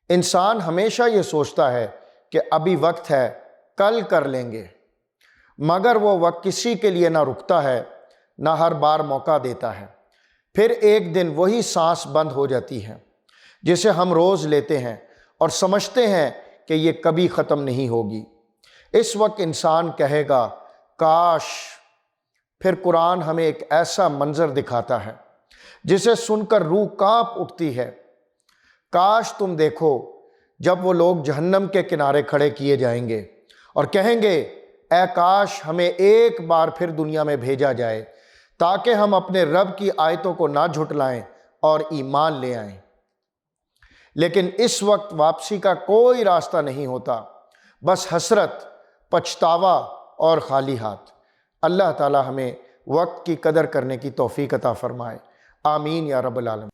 انسان ہمیشہ یہ سوچتا ہے کہ ابھی وقت ہے، کل کر لیں گے، مگر وہ وقت کسی کے لیے نہ رکتا ہے، نہ ہر بار موقع دیتا ہے۔ پھر ایک دن وہی سانس بند ہو جاتی ہے جسے ہم روز لیتے ہیں اور سمجھتے ہیں کہ یہ کبھی ختم نہیں ہوگی۔ اس وقت انسان کہے گا کاش۔ پھر قرآن ہمیں ایک ایسا منظر دکھاتا ہے جسے سن کر روح کانپ اٹھتی ہے۔ کاش تم دیکھو جب وہ لوگ جہنم کے کنارے کھڑے کیے جائیں گے اور کہیں گے اے کاش ہمیں ایک بار پھر دنیا میں بھیجا جائے تاکہ ہم اپنے رب کی آیتوں کو نہ جھٹلائیں اور ایمان لے آئیں۔ لیکن اس وقت واپسی کا کوئی راستہ نہیں ہوتا، بس حسرت، پچھتاوا اور خالی ہاتھ۔ اللہ تعالی ہمیں وقت کی قدر کرنے کی توفیق عطا فرمائے، آمین یا رب العالمین۔